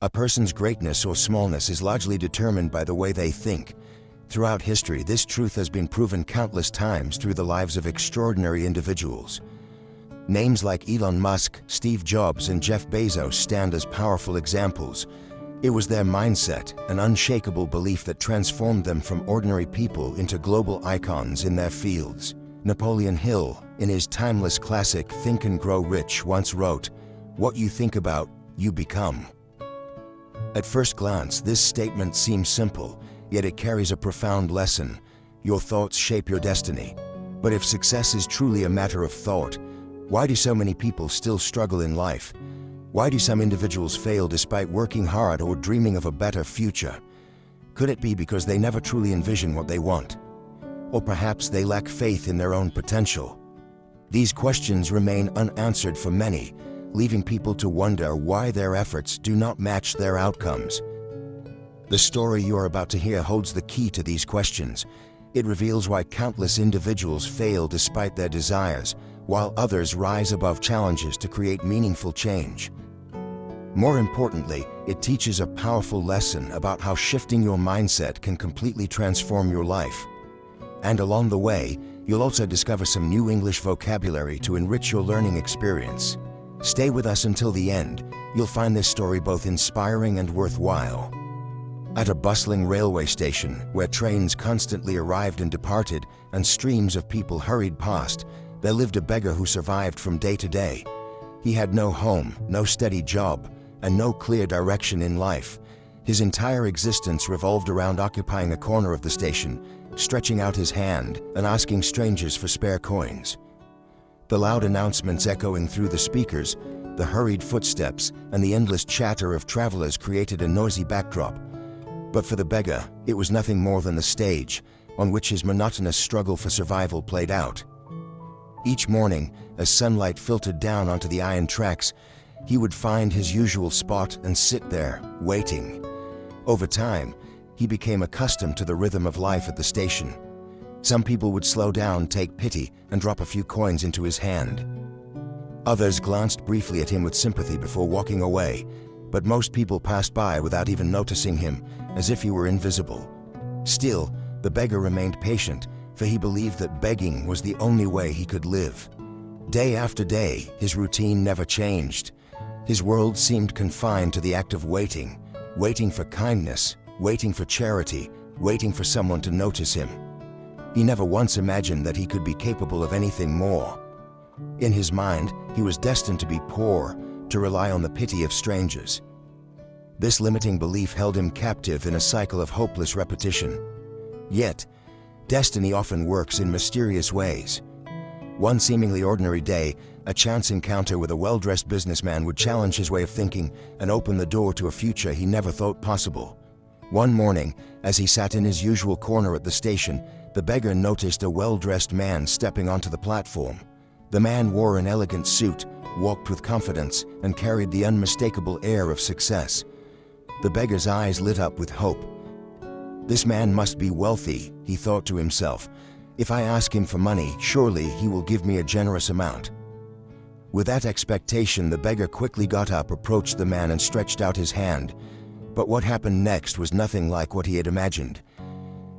A person's greatness or smallness is largely determined by the way they think. Throughout history, this truth has been proven countless times through the lives of extraordinary individuals. Names like Elon Musk, Steve Jobs, and Jeff Bezos stand as powerful examples. It was their mindset, an unshakable belief, that transformed them from ordinary people into global icons in their fields. Napoleon Hill, in his timeless classic Think and Grow Rich, once wrote, "What you think about, you become." At first glance, this statement seems simple, yet it carries a profound lesson. Your thoughts shape your destiny. But if success is truly a matter of thought, why do so many people still struggle in life? Why do some individuals fail despite working hard or dreaming of a better future? Could it be because they never truly envision what they want? Or perhaps they lack faith in their own potential? These questions remain unanswered for many, leaving people to wonder why their efforts do not match their outcomes. The story you are about to hear holds the key to these questions. It reveals why countless individuals fail despite their desires, while others rise above challenges to create meaningful change. More importantly, it teaches a powerful lesson about how shifting your mindset can completely transform your life. And along the way, you'll also discover some new English vocabulary to enrich your learning experience. Stay with us until the end. You'll find this story both inspiring and worthwhile. At a bustling railway station, where trains constantly arrived and departed and streams of people hurried past, there lived a beggar who survived from day to day. He had no home, no steady job, and no clear direction in life. His entire existence revolved around occupying a corner of the station, stretching out his hand and asking strangers for spare coins. The loud announcements echoing through the speakers, the hurried footsteps, and the endless chatter of travelers created a noisy backdrop. But for the beggar, it was nothing more than the stage on which his monotonous struggle for survival played out. Each morning, as sunlight filtered down onto the iron tracks, he would find his usual spot and sit there, waiting. Over time, he became accustomed to the rhythm of life at the station. Some people would slow down, take pity, and drop a few coins into his hand. Others glanced briefly at him with sympathy before walking away, but most people passed by without even noticing him, as if he were invisible. Still, the beggar remained patient, for he believed that begging was the only way he could live. Day after day, his routine never changed. His world seemed confined to the act of waiting, waiting for kindness, waiting for charity, waiting for someone to notice him. He never once imagined that he could be capable of anything more. In his mind, he was destined to be poor, to rely on the pity of strangers. This limiting belief held him captive in a cycle of hopeless repetition. Yet, destiny often works in mysterious ways. One seemingly ordinary day, a chance encounter with a well-dressed businessman would challenge his way of thinking and open the door to a future he never thought possible. One morning, as he sat in his usual corner at the station, the beggar noticed a well-dressed man stepping onto the platform. The man wore an elegant suit, walked with confidence, and carried the unmistakable air of success. The beggar's eyes lit up with hope. This man must be wealthy, he thought to himself. If I ask him for money, surely he will give me a generous amount. With that expectation, the beggar quickly got up, approached the man, and stretched out his hand. But what happened next was nothing like what he had imagined.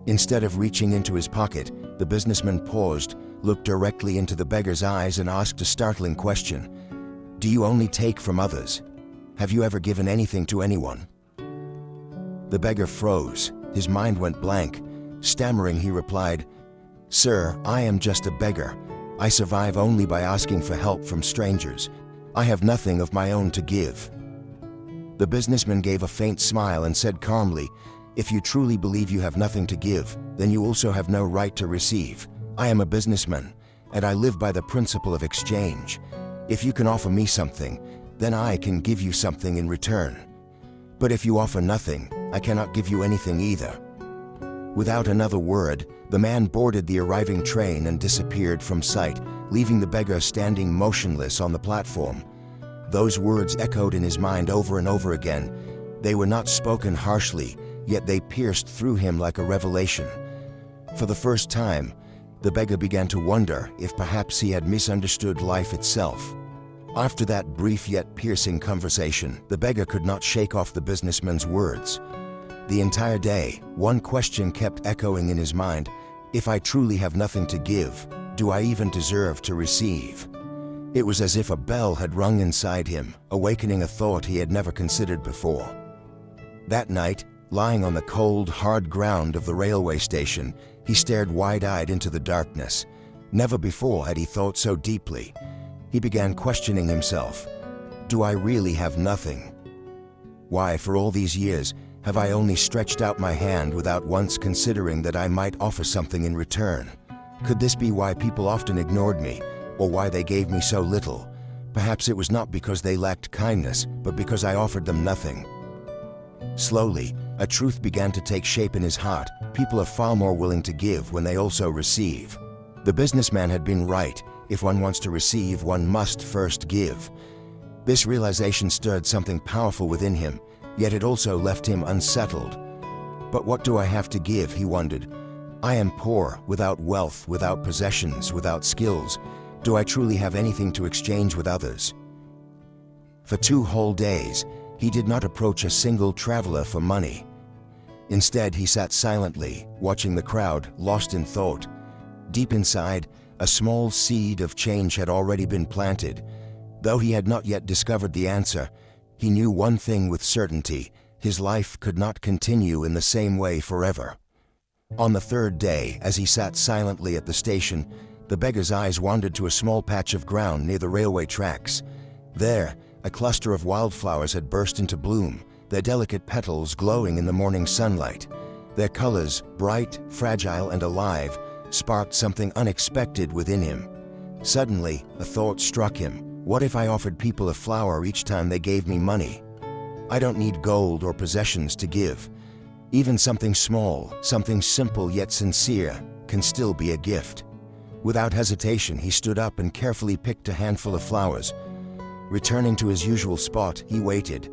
Instead of reaching into his pocket, the businessman paused, looked directly into the beggar's eyes, and asked a startling question. "Do you only take from others? Have you ever given anything to anyone?" The beggar froze. His mind went blank. Stammering, he replied, "Sir, I am just a beggar. I survive only by asking for help from strangers. I have nothing of my own to give." The businessman gave a faint smile and said calmly, "If you truly believe you have nothing to give, then you also have no right to receive. I am a businessman, and I live by the principle of exchange. If you can offer me something, then I can give you something in return. But if you offer nothing, I cannot give you anything either." Without another word, the man boarded the arriving train and disappeared from sight, leaving the beggar standing motionless on the platform. Those words echoed in his mind over and over again. They were not spoken harshly, yet they pierced through him like a revelation. For the first time, the beggar began to wonder if perhaps he had misunderstood life itself. After that brief yet piercing conversation, the beggar could not shake off the businessman's words. The entire day, one question kept echoing in his mind: if I truly have nothing to give, do I even deserve to receive? It was as if a bell had rung inside him, awakening a thought he had never considered before. That night, lying on the cold, hard ground of the railway station, he stared wide-eyed into the darkness. Never before had he thought so deeply. He began questioning himself. Do I really have nothing? Why, for all these years, have I only stretched out my hand without once considering that I might offer something in return? Could this be why people often ignored me, or why they gave me so little? Perhaps it was not because they lacked kindness, but because I offered them nothing. Slowly, a truth began to take shape in his heart. People are far more willing to give when they also receive. The businessman had been right. If one wants to receive, one must first give. This realization stirred something powerful within him, yet it also left him unsettled. But what do I have to give, he wondered. I am poor, without wealth, without possessions, without skills. Do I truly have anything to exchange with others? For 2 whole days, he did not approach a single traveler for money. Instead, he sat silently, watching the crowd, lost in thought. Deep inside, a small seed of change had already been planted. Though he had not yet discovered the answer, he knew one thing with certainty: his life could not continue in the same way forever. On the 3rd day, as he sat silently at the station, the beggar's eyes wandered to a small patch of ground near the railway tracks. There, a cluster of wildflowers had burst into bloom, their delicate petals glowing in the morning sunlight. Their colors, bright, fragile, and alive, sparked something unexpected within him. Suddenly, a thought struck him. What if I offered people a flower each time they gave me money? I don't need gold or possessions to give. Even something small, something simple yet sincere, can still be a gift. Without hesitation, he stood up and carefully picked a handful of flowers. Returning to his usual spot, he waited.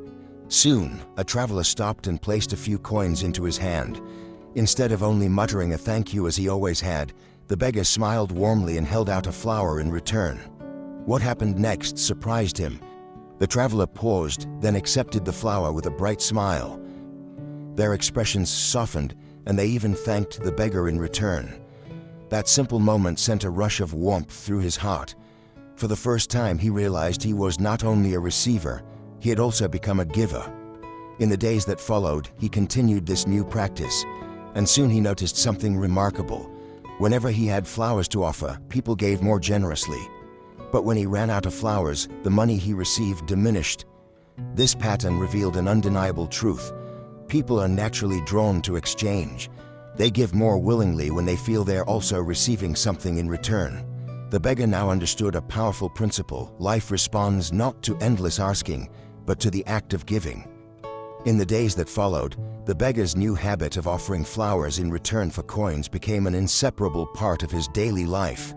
Soon, a traveler stopped and placed a few coins into his hand. Instead of only muttering a thank you as he always had, the beggar smiled warmly and held out a flower in return. What happened next surprised him. The traveler paused, then accepted the flower with a bright smile. Their expressions softened, and they even thanked the beggar in return. That simple moment sent a rush of warmth through his heart. For the first time, he realized he was not only a receiver, he had also become a giver. In the days that followed, he continued this new practice, and soon he noticed something remarkable. Whenever he had flowers to offer, people gave more generously. But when he ran out of flowers, the money he received diminished. This pattern revealed an undeniable truth. People are naturally drawn to exchange. They give more willingly when they feel they are also receiving something in return. The beggar now understood a powerful principle. Life responds not to endless asking, but to the act of giving. In the days that followed, the beggar's new habit of offering flowers in return for coins became an inseparable part of his daily life.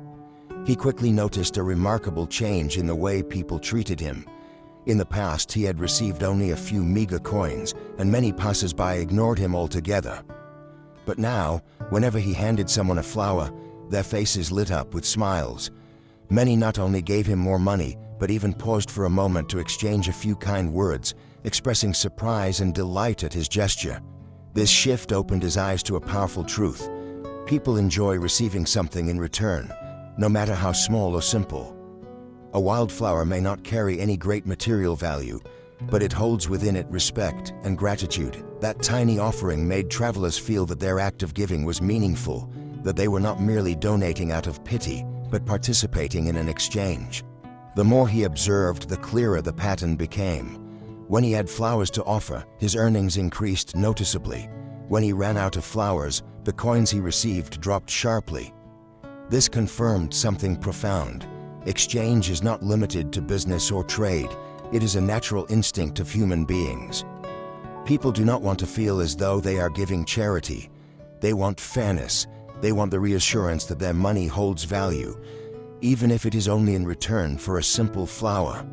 He quickly noticed a remarkable change in the way people treated him. In the past, he had received only a few meager coins, and many passers-by ignored him altogether. But now, whenever he handed someone a flower, their faces lit up with smiles. Many not only gave him more money, but even paused for a moment to exchange a few kind words, expressing surprise and delight at his gesture. This shift opened his eyes to a powerful truth. People enjoy receiving something in return, no matter how small or simple. A wildflower may not carry any great material value, but it holds within it respect and gratitude. That tiny offering made travelers feel that their act of giving was meaningful, that they were not merely donating out of pity, but participating in an exchange. The more he observed, the clearer the pattern became. When he had flowers to offer, his earnings increased noticeably. When he ran out of flowers, the coins he received dropped sharply. This confirmed something profound. Exchange is not limited to business or trade. It is a natural instinct of human beings. People do not want to feel as though they are giving charity. They want fairness. They want the reassurance that their money holds value, even if it is only in return for a simple flower.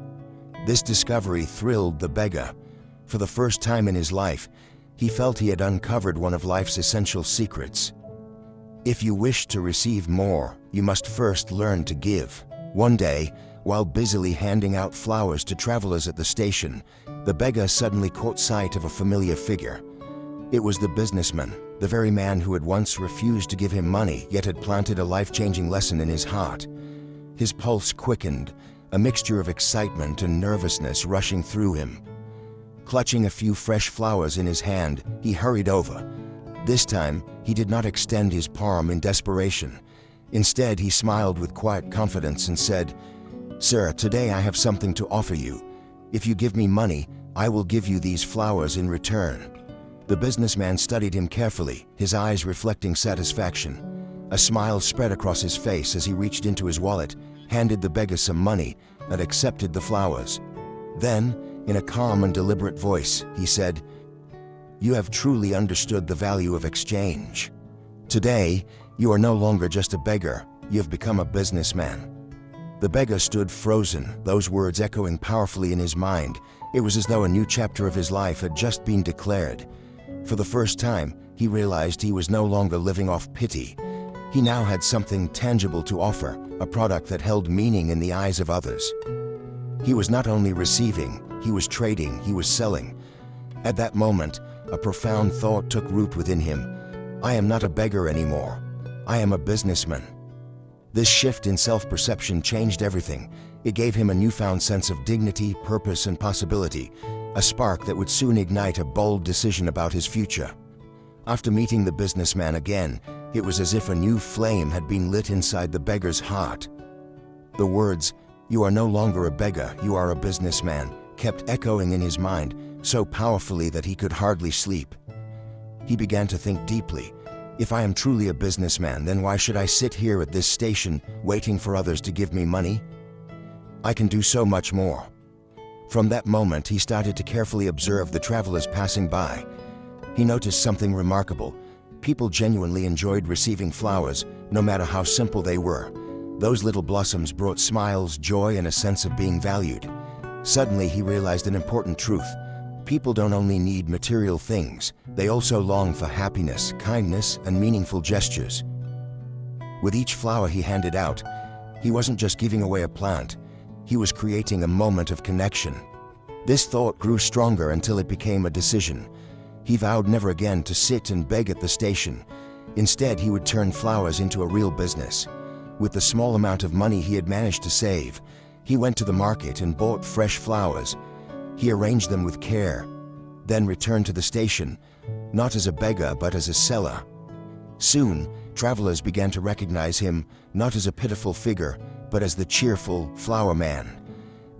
This discovery thrilled the beggar. For the first time in his life, he felt he had uncovered one of life's essential secrets. If you wish to receive more, you must first learn to give. One day, While busily handing out flowers to travelers at the station, the beggar suddenly caught sight of a familiar figure. It was the businessman, the very man who had once refused to give him money yet had planted a life-changing lesson in his heart. His pulse quickened, a mixture of excitement and nervousness rushing through him. Clutching a few fresh flowers in his hand, he hurried over. This time, he did not extend his palm in desperation. Instead, he smiled with quiet confidence and said, "Sir, today I have something to offer you. If you give me money, I will give you these flowers in return." The businessman studied him carefully, his eyes reflecting satisfaction. A smile spread across his face as he reached into his wallet, handed the beggar some money, and accepted the flowers. Then, in a calm and deliberate voice, he said, "You have truly understood the value of exchange. Today, you are no longer just a beggar, you have become a businessman." The beggar stood frozen, those words echoing powerfully in his mind. It was as though a new chapter of his life had just been declared. For the first time, he realized he was no longer living off pity. He now had something tangible to offer, a product that held meaning in the eyes of others. He was not only receiving, he was trading, he was selling. At that moment, a profound thought took root within him. I am not a beggar anymore. I am a businessman. This shift in self-perception changed everything. It gave him a newfound sense of dignity, purpose, and possibility, a spark that would soon ignite a bold decision about his future. After meeting the businessman again, it was as if a new flame had been lit inside the beggar's heart. The words, "You are no longer a beggar, you are a businessman," kept echoing in his mind, so powerfully that he could hardly sleep. He began to think deeply. If I am truly a businessman, then why should I sit here at this station, waiting for others to give me money? I can do so much more. From that moment, he started to carefully observe the travelers passing by. He noticed something remarkable. People genuinely enjoyed receiving flowers, no matter how simple they were. Those little blossoms brought smiles, joy, and a sense of being valued. Suddenly, he realized an important truth. People don't only need material things, they also long for happiness, kindness, and meaningful gestures. With each flower he handed out, he wasn't just giving away a plant, he was creating a moment of connection. This thought grew stronger until it became a decision. He vowed never again to sit and beg at the station. Instead, he would turn flowers into a real business. With the small amount of money he had managed to save, he went to the market and bought fresh flowers. He arranged them with care, then returned to the station, not as a beggar but as a seller. Soon, travelers began to recognize him not as a pitiful figure, but as the cheerful flower man.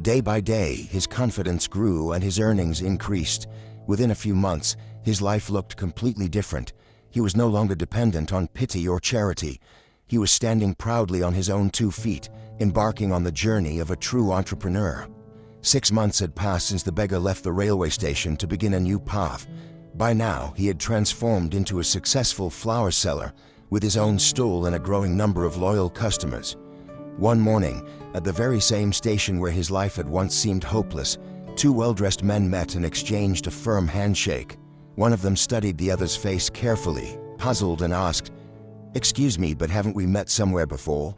Day by day, his confidence grew and his earnings increased. Within a few months, his life looked completely different. He was no longer dependent on pity or charity. He was standing proudly on his own 2 feet, embarking on the journey of a true entrepreneur. 6 months had passed since the beggar left the railway station to begin a new path. By now, he had transformed into a successful flower seller, with his own stall and a growing number of loyal customers. One morning, at the very same station where his life had once seemed hopeless, 2 well-dressed men met and exchanged a firm handshake. One of them studied the other's face carefully, puzzled, and asked, "Excuse me, but haven't we met somewhere before?"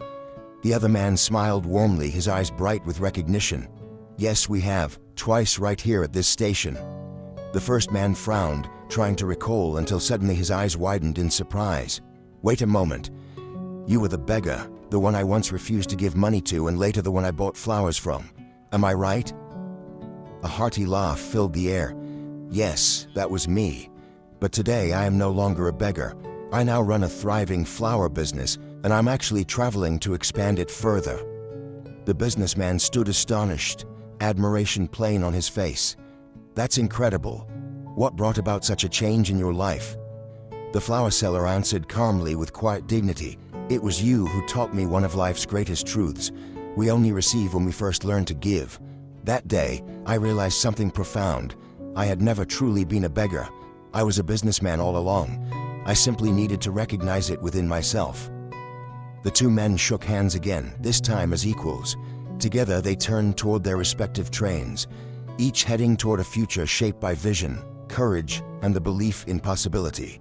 The other man smiled warmly, his eyes bright with recognition. "Yes, we have, twice right here at this station." The first man frowned, trying to recall, until suddenly his eyes widened in surprise. "Wait a moment. You were the beggar, the one I once refused to give money to and later the one I bought flowers from. Am I right?" A hearty laugh filled the air. "Yes, that was me. But today I am no longer a beggar. I now run a thriving flower business, and I'm actually traveling to expand it further." The businessman stood astonished, admiration plain on his face. "That's incredible. What brought about such a change in your life?" The flower seller answered calmly with quiet dignity. "It was you who taught me one of life's greatest truths. We only receive when we first learn to give. That day, I realized something profound. I had never truly been a beggar. I was a businessman all along. I simply needed to recognize it within myself." The 2 men shook hands again, this time as equals. Together, they turned toward their respective trains, each heading toward a future shaped by vision, courage, and the belief in possibility.